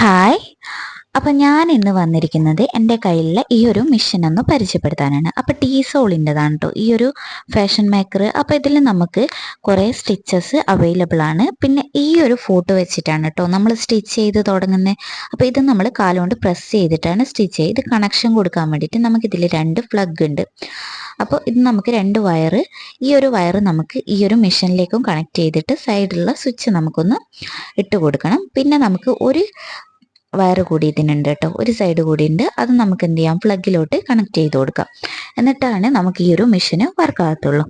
Hi. അപ്പം ഞാൻ ഇന്ന് വന്നിരിക്കുന്നത് എൻ്റെ കയ്യിലുള്ള ഈ ഒരു മെഷീൻ ഒന്ന് പരിചയപ്പെടുത്താനാണ്. അപ്പോൾ ടീസോളിൻ്റെതാണ് കേട്ടോ ഈ ഒരു ഫാഷൻ മേക്കർ. അപ്പോൾ ഇതിൽ നമുക്ക് കുറേ സ്റ്റിച്ചസ് അവൈലബിൾ ആണ്. പിന്നെ ഈ ഒരു ഫോട്ടോ വെച്ചിട്ടാണ് കേട്ടോ നമ്മൾ സ്റ്റിച്ച് ചെയ്ത് തുടങ്ങുന്നത്. അപ്പോൾ ഇത് നമ്മൾ കാലുകൊണ്ട് പ്രസ് ചെയ്തിട്ടാണ് സ്റ്റിച്ച് ചെയ്യുക. ഇത് കണക്ഷൻ കൊടുക്കാൻ വേണ്ടിയിട്ട് നമുക്കിതിൽ 2 പ്ലഗ് ഉണ്ട്. അപ്പോൾ ഇത് നമുക്ക് 2 വയറ്, ഈ ഒരു വയറ് നമുക്ക് ഈ ഒരു മെഷീനിലേക്കും കണക്ട് ചെയ്തിട്ട് സൈഡിലുള്ള സ്വിച്ച് നമുക്കൊന്ന് ഇട്ട് കൊടുക്കണം. പിന്നെ നമുക്ക് ഒരു വയറ് കൂടി ഇതിനുണ്ട് കേട്ടോ, ഒരു സൈഡ് കൂടി ഉണ്ട്. അത് നമുക്ക് എന്ത് ചെയ്യാം, പ്ലഗിലോട്ട് കണക്ട് ചെയ്ത് കൊടുക്കാം. എന്നിട്ടാണ് നമുക്ക് ഈ ഒരു മെഷീന് വർക്ക് ആകത്തുള്ളൂ.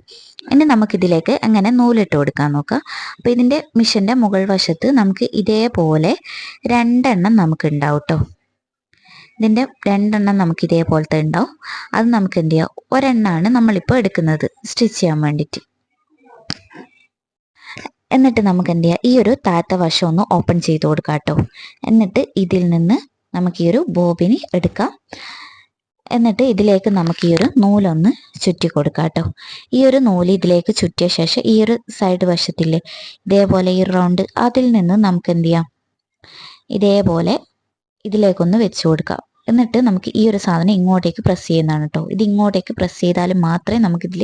ഇനി നമുക്കിതിലേക്ക് എങ്ങനെ നൂലിട്ട് കൊടുക്കാൻ നോക്കാം. അപ്പോൾ ഇതിൻ്റെ മെഷീൻ്റെ മുകൾ വശത്ത് നമുക്ക് ഇതേപോലെ 2 എണ്ണം നമുക്ക് ഉണ്ടാവും കേട്ടോ. ഇതിൻ്റെ 2 എണ്ണം നമുക്ക് ഇതേപോലത്തെ ഉണ്ടാവും. അത് നമുക്ക് എന്ത് ചെയ്യാം, ഒരെണ്ണമാണ് നമ്മളിപ്പോൾ എടുക്കുന്നത് സ്റ്റിച്ച് ചെയ്യാൻ വേണ്ടിയിട്ട്. എന്നിട്ട് നമുക്ക് എന്ത് ചെയ്യാം, ഈ ഒരു താഴത്തെ വശം ഒന്ന് ഓപ്പൺ ചെയ്ത് കൊടുക്കാം കേട്ടോ. എന്നിട്ട് ഇതിൽ നിന്ന് നമുക്ക് ഈ ഒരു ബോബിന് എടുക്കാം. എന്നിട്ട് ഇതിലേക്ക് നമുക്ക് ഈ ഒരു നൂലൊന്ന് ചുറ്റി കൊടുക്കാം കേട്ടോ. ഈ ഒരു നൂല് ഇതിലേക്ക് ചുറ്റിയ ശേഷം ഈ ഒരു സൈഡ് വശത്തില്ലേ ഇതേപോലെ ഈ റൗണ്ട്, അതിൽ നിന്ന് നമുക്ക് എന്ത് ചെയ്യാം, ഇതേപോലെ ഇതിലേക്കൊന്ന് വെച്ച് കൊടുക്കാം. എന്നിട്ട് നമുക്ക് ഈ ഒരു സാധനം ഇങ്ങോട്ടേക്ക് പ്രസ് ചെയ്യുന്നതാണ് കേട്ടോ. ഇത് ഇങ്ങോട്ടേക്ക് പ്രസ് ചെയ്താൽ മാത്രമേ നമുക്കിതിൽ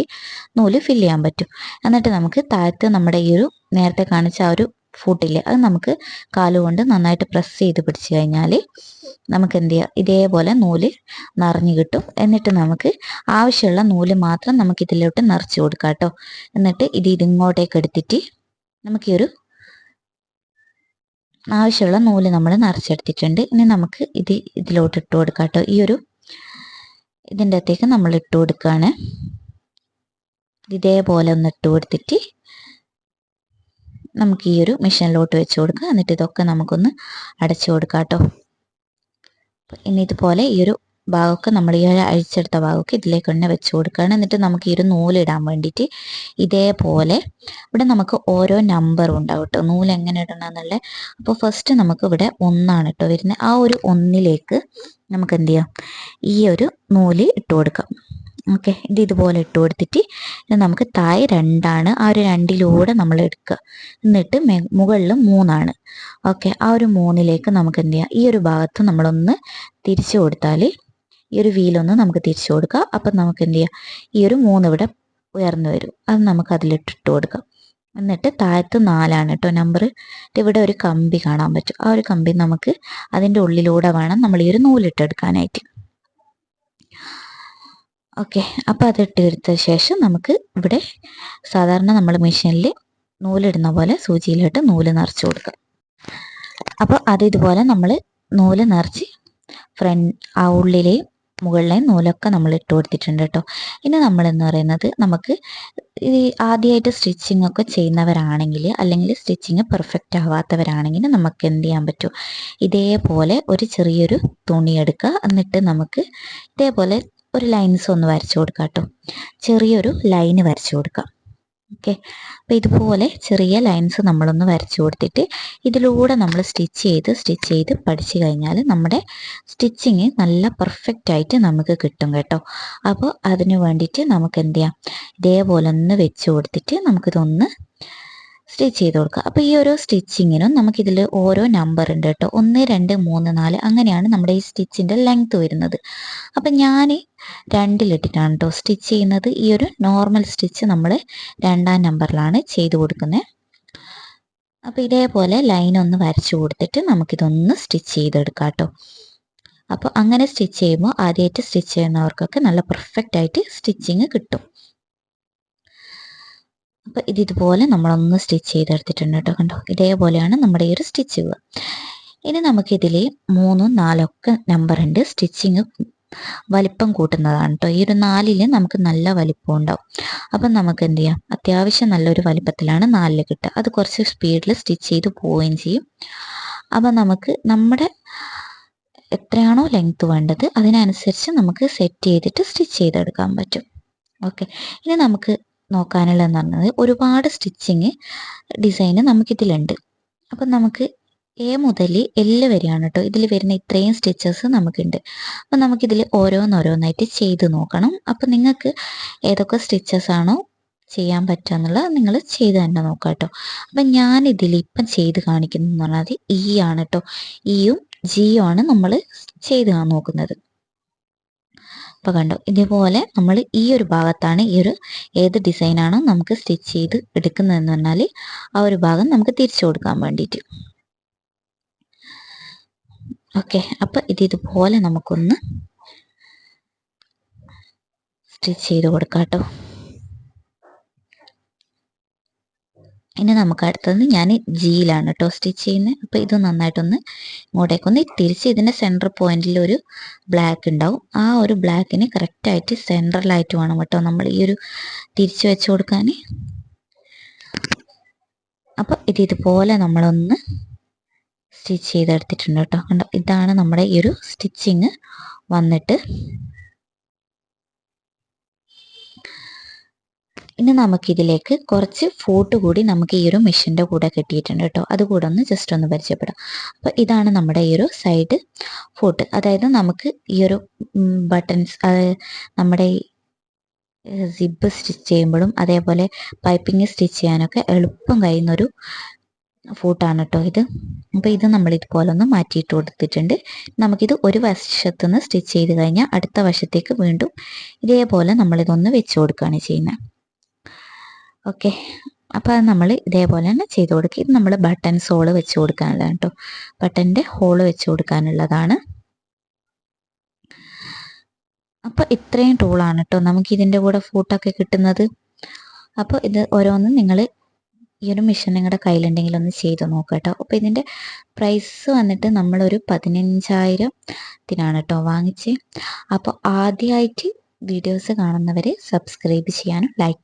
നൂല് ഫില്ല് ചെയ്യാൻ പറ്റൂ. എന്നിട്ട് നമുക്ക് താഴത്ത് നമ്മുടെ ഈ ഒരു നേരത്തെ കാണിച്ച ആ ഒരു ഫൂട്ടില്ലേ, അത് നമുക്ക് കാലുകൊണ്ട് നന്നായിട്ട് പ്രസ് ചെയ്ത് പിടിച്ച് കഴിഞ്ഞാൽ നമുക്ക് എന്ത് ചെയ്യാം, ഇതേപോലെ നൂല് നിറഞ്ഞു കിട്ടും. എന്നിട്ട് നമുക്ക് ആവശ്യമുള്ള നൂല് മാത്രം നമുക്ക് ഇതിലോട്ട് നിറച്ച് കൊടുക്കാം കേട്ടോ. എന്നിട്ട് ഇതിങ്ങോട്ടേക്ക് എടുത്തിട്ട് നമുക്ക് ഈ ഒരു ആവശ്യമുള്ള നൂല് നമ്മൾ നിറച്ചെടുത്തിട്ടുണ്ട്. ഇനി നമുക്ക് ഇതിലോട്ട് ഇട്ട് കൊടുക്കാം കേട്ടോ. ഈ ഒരു ഇതിൻ്റെ അകത്തേക്ക് നമ്മൾ ഇട്ട് കൊടുക്കുകയാണ്. ഇതേപോലെ ഒന്ന് ഇട്ട് കൊടുത്തിട്ട് നമുക്ക് ഈ ഒരു മെഷീനിലോട്ട് വെച്ച് കൊടുക്കുക. എന്നിട്ട് ഇതൊക്കെ നമുക്കൊന്ന് അടച്ചു കൊടുക്കാം കേട്ടോ. ഇനി ഇതുപോലെ ഈ ഒരു ഭാഗമൊക്കെ നമ്മൾ ഈ അഴിച്ചെടുത്ത ഭാഗമൊക്കെ ഇതിലേക്ക് തന്നെ വെച്ച് കൊടുക്കുകയാണ്. എന്നിട്ട് നമുക്ക് ഈ ഒരു നൂലിടാൻ വേണ്ടിയിട്ട് ഇതേപോലെ ഇവിടെ നമുക്ക് ഓരോ നമ്പറും ഉണ്ടാവും കേട്ടോ, നൂല് എങ്ങനെ ഇടണം എന്നുള്ളത്. അപ്പോൾ ഫസ്റ്റ് നമുക്ക് ഇവിടെ 1 കേട്ടോ വരുന്നത്. ആ ഒരു 1 നമുക്ക് എന്ത് ചെയ്യാം, ഈ ഒരു നൂല് ഇട്ട് കൊടുക്കാം. ഓക്കെ, ഇതുപോലെ ഇട്ട് കൊടുത്തിട്ട് ഇത് നമുക്ക് താഴെ 2 ആ ഒരു 2 നമ്മൾ എടുക്കുക. എന്നിട്ട് മുകളിൽ 3. ഓക്കെ, ആ ഒരു 3 നമുക്ക് എന്ത് ചെയ്യാം, ഈ ഒരു ഭാഗത്ത് നമ്മളൊന്ന് തിരിച്ചു കൊടുത്താൽ ഈ ഒരു വീലൊന്ന് നമുക്ക് തിരിച്ചു കൊടുക്കാം. അപ്പം നമുക്ക് എന്ത് ചെയ്യാം, ഈ ഒരു 3 ഇവിടെ ഉയർന്നു വരും. അത് നമുക്ക് അതിലിട്ടിട്ട് കൊടുക്കാം. എന്നിട്ട് താഴത്ത് 4 കേട്ടോ നമ്പർ. ഇവിടെ ഒരു കമ്പി കാണാൻ പറ്റും. ആ ഒരു കമ്പി നമുക്ക് അതിൻ്റെ ഉള്ളിലൂടെ വേണം നമ്മൾ ഈ ഒരു നൂലിട്ടെടുക്കാനായിട്ട്. ഓക്കെ, അപ്പോൾ അതിട്ടെടുത്ത ശേഷം നമുക്ക് ഇവിടെ സാധാരണ നമ്മൾ മെഷീനിൽ നൂലിടുന്ന പോലെ സൂചിയിലിട്ട് നൂല് നിറച്ച് കൊടുക്കാം. അപ്പോൾ അത് ഇതുപോലെ നമ്മൾ നൂല് നിറച്ച് ആ ഉള്ളിലെയും മുകളിലെയും നൂലൊക്കെ നമ്മൾ ഇട്ട് കൊടുത്തിട്ടുണ്ട് കേട്ടോ. ഇനി നമ്മളെന്ന് പറയുന്നത്, നമുക്ക് ഈ ആദ്യമായിട്ട് സ്റ്റിച്ചിങ് ഒക്കെ ചെയ്യുന്നവരാണെങ്കിൽ അല്ലെങ്കിൽ സ്റ്റിച്ചിങ് പെർഫെക്റ്റ് ആവാത്തവരാണെങ്കിൽ നമുക്ക് എന്ത് ചെയ്യാൻ പറ്റും, ഇതേപോലെ ഒരു ചെറിയൊരു തുണി എടുക്കുക. എന്നിട്ട് നമുക്ക് ഇതേപോലെ ഒരു ലൈൻസ് ഒന്ന് വരച്ചു കൊടുക്കാം കേട്ടോ. ചെറിയൊരു ലൈന് വരച്ചു കൊടുക്കാം. ഓക്കെ, അപ്പോൾ ഇതുപോലെ ചെറിയ ലൈൻസ് നമ്മളൊന്ന് വരച്ചു കൊടുത്തിട്ട് ഇതിലൂടെ നമ്മൾ സ്റ്റിച്ച് ചെയ്ത് പഠിച്ചു കഴിഞ്ഞാൽ നമ്മുടെ സ്റ്റിച്ചിങ് നല്ല പെർഫെക്റ്റ് ആയിട്ട് നമുക്ക് കിട്ടും കേട്ടോ. അപ്പോൾ അതിന് വേണ്ടിയിട്ട് നമുക്ക് എന്ത് ചെയ്യാം, ഇതേപോലെ ഒന്ന് വെച്ച് കൊടുത്തിട്ട് നമുക്കിതൊന്ന് സ്റ്റിച്ച് ചെയ്ത് കൊടുക്കുക. അപ്പോൾ ഈ ഓരോ സ്റ്റിച്ചിങ്ങിനും നമുക്കിതിൽ ഓരോ നമ്പർ ഉണ്ട് കേട്ടോ. 1 2 3 4 അങ്ങനെയാണ് നമ്മുടെ ഈ സ്റ്റിച്ചിൻ്റെ ലെങ്ത് വരുന്നത്. അപ്പം ഞാൻ 2 കേട്ടോ സ്റ്റിച്ച് ചെയ്യുന്നത്. ഈ ഒരു നോർമൽ സ്റ്റിച്ച് നമ്മൾ 2-ാം നമ്പറിലാണ് ചെയ്ത് കൊടുക്കുന്നത്. അപ്പോൾ ഇതേപോലെ ലൈൻ ഒന്ന് വരച്ചു കൊടുത്തിട്ട് നമുക്കിതൊന്ന് സ്റ്റിച്ച് ചെയ്തെടുക്കാം കേട്ടോ. അപ്പോൾ അങ്ങനെ സ്റ്റിച്ച് ചെയ്യുമ്പോൾ ആദ്യമായിട്ട് സ്റ്റിച്ച് ചെയ്യുന്നവർക്കൊക്കെ നല്ല പെർഫെക്റ്റ് ആയിട്ട് സ്റ്റിച്ചിങ് കിട്ടും. അപ്പോൾ ഇതുപോലെ നമ്മളൊന്ന് സ്റ്റിച്ച് ചെയ്തെടുത്തിട്ടുണ്ട് കേട്ടോ. കണ്ടോ, ഇതേപോലെയാണ് നമ്മുടെ ഈ ഒരു സ്റ്റിച്ച്. ഇനി നമുക്കിതിൽ 3 4 ഒക്കെ നമ്പർ ഉണ്ട്. സ്റ്റിച്ചിങ് വലിപ്പം കൂട്ടുന്നതാണ് കേട്ടോ. ഈ ഒരു 4 നമുക്ക് നല്ല വലിപ്പം ഉണ്ടാവും. അപ്പം നമുക്ക് എന്ത് ചെയ്യാം, അത്യാവശ്യം നല്ലൊരു വലിപ്പത്തിലാണ് 4 കിട്ടുക. അത് കുറച്ച് സ്പീഡിൽ സ്റ്റിച്ച് ചെയ്ത് പോവുകയും ചെയ്യും. അപ്പം നമുക്ക് നമ്മുടെ എത്രയാണോ ലെങ്ത് വേണ്ടത് അതിനനുസരിച്ച് നമുക്ക് സെറ്റ് ചെയ്തിട്ട് സ്റ്റിച്ച് ചെയ്തെടുക്കാൻ പറ്റും. ഓക്കെ, ഇനി നമുക്ക് നോക്കാനുള്ളതെന്ന് പറഞ്ഞത് ഒരുപാട് സ്റ്റിച്ചിങ് ഡിസൈന് നമുക്കിതിലുണ്ട്. അപ്പം നമുക്ക് എ മുതൽ എൽ വരെയാണ് കേട്ടോ ഇതിൽ വരുന്ന ഇത്രയും സ്റ്റിച്ചസ് നമുക്കുണ്ട്. അപ്പം നമുക്കിതിൽ ഓരോന്നോരോന്നായിട്ട് ചെയ്ത് നോക്കണം. അപ്പം നിങ്ങൾക്ക് ഏതൊക്കെ സ്റ്റിച്ചസ് ആണോ ചെയ്യാൻ പറ്റുക എന്നുള്ളത് നിങ്ങൾ ചെയ്ത് തന്നെ നോക്കാം കേട്ടോ. അപ്പം ഞാനിതിൽ ഇപ്പം ചെയ്ത് കാണിക്കുന്നതെന്ന് പറഞ്ഞാൽ ഈ ആണ് കേട്ടോ. ഈയും ജിയോ ആണ് നമ്മൾ ചെയ്ത് നോക്കുന്നത്. അപ്പോൾ കണ്ടോ, ഇതേപോലെ നമ്മൾ ഈ ഒരു ഭാഗത്താണ് ഏത് ഡിസൈനാണോ നമുക്ക് സ്റ്റിച്ച് ചെയ്ത് എടുക്കുന്നതെന്ന് പറഞ്ഞാൽ ആ ഒരു ഭാഗം നമുക്ക് തിരിച്ചു കൊടുക്കാൻ വേണ്ടിയിട്ട്. ഓക്കെ, അപ്പോൾ ഇതുപോലെ നമുക്കൊന്ന് സ്റ്റിച്ച് ചെയ്ത് കൊടുക്കാം കേട്ടോ. ഇനി നമുക്ക് അടുത്തത് ഞാൻ ജിയിലാണ് കേട്ടോ സ്റ്റിച്ച് ചെയ്യുന്നത്. അപ്പോൾ ഇത് നന്നായിട്ടൊന്ന് ഇങ്ങോട്ടേക്കൊന്ന് തിരിച്ച് ഇതിൻ്റെ സെൻറ്റർ പോയിന്റിൽ ഒരു ബ്ലാക്ക് ഉണ്ടാവും. ആ ഒരു ബ്ലാക്കിന് കറക്റ്റായിട്ട് സെൻട്രലായിട്ട് വേണം കേട്ടോ നമ്മൾ ഈ ഒരു തിരിച്ച് വെച്ച് കൊടുക്കാൻ. അപ്പോൾ ഇതുപോലെ നമ്മളൊന്ന് സ്റ്റിച്ച് ചെയ്തെടുത്തിട്ടുണ്ട് കേട്ടോ. കണ്ടോ, ഇതാണ് നമ്മുടെ ഈ ഒരു സ്റ്റിച്ചിങ് വന്നിട്ട്. ഇനി നമുക്കിതിലേക്ക് കുറച്ച് ഫോട്ട് കൂടി നമുക്ക് ഈ ഒരു മെഷീൻ്റെ കൂടെ കിട്ടിയിട്ടുണ്ട് കേട്ടോ. അതുകൂടെ ഒന്ന് ജസ്റ്റ് ഒന്ന് പരിചയപ്പെടാം. അപ്പോൾ ഇതാണ് നമ്മുടെ ഈ ഒരു സൈഡ് ഫോട്ട്. അതായത് നമുക്ക് ഈ ഒരു ബട്ടൺസ്, നമ്മുടെ സിബ് സ്റ്റിച്ച് ചെയ്യുമ്പോഴും അതേപോലെ പൈപ്പിങ് സ്റ്റിച്ച് ചെയ്യാനൊക്കെ എളുപ്പം കഴിയുന്നൊരു ഫോട്ടാണ് കേട്ടോ ഇത്. അപ്പോൾ ഇത് നമ്മൾ ഇതുപോലെ ഒന്ന് മാറ്റിയിട്ട് കൊടുത്തിട്ടുണ്ട്. നമുക്കിത് ഒരു വശത്തുനിന്ന് സ്റ്റിച്ച് ചെയ്ത് കഴിഞ്ഞാൽ അടുത്ത വശത്തേക്ക് വീണ്ടും ഇതേപോലെ നമ്മളിതൊന്ന് വെച്ച് കൊടുക്കുകയാണ് ചെയ്യുന്നത്. ഓക്കെ, അപ്പോൾ അത് നമ്മൾ ഇതേപോലെ തന്നെ ചെയ്ത് കൊടുക്കുക. ഇത് നമ്മൾ ബട്ടൺ സോള് വെച്ച് കൊടുക്കാനുള്ളതാണ് കേട്ടോ. ബട്ടൻ്റെ ഹോള് വെച്ച് കൊടുക്കാനുള്ളതാണ്. അപ്പോൾ ഇത്രയും ടൂളാണ് കേട്ടോ നമുക്ക് ഇതിൻ്റെ കൂടെ ഫോട്ടൊക്കെ കിട്ടുന്നത്. അപ്പോൾ ഇത് ഓരോന്നും നിങ്ങൾ ഈ ഒരു മെഷീൻ നിങ്ങളുടെ കയ്യിലുണ്ടെങ്കിൽ ഒന്ന് ചെയ്ത് നോക്കുക കേട്ടോ. അപ്പോൾ ഇതിൻ്റെ പ്രൈസ് വന്നിട്ട് നമ്മളൊരു 15,000-ത്തിനാണ് കേട്ടോ വാങ്ങിച്ച്. അപ്പോൾ ആദ്യമായിട്ട് വീഡിയോസ് കാണുന്നവർ സബ്സ്ക്രൈബ് ചെയ്യാനും ലൈക്ക്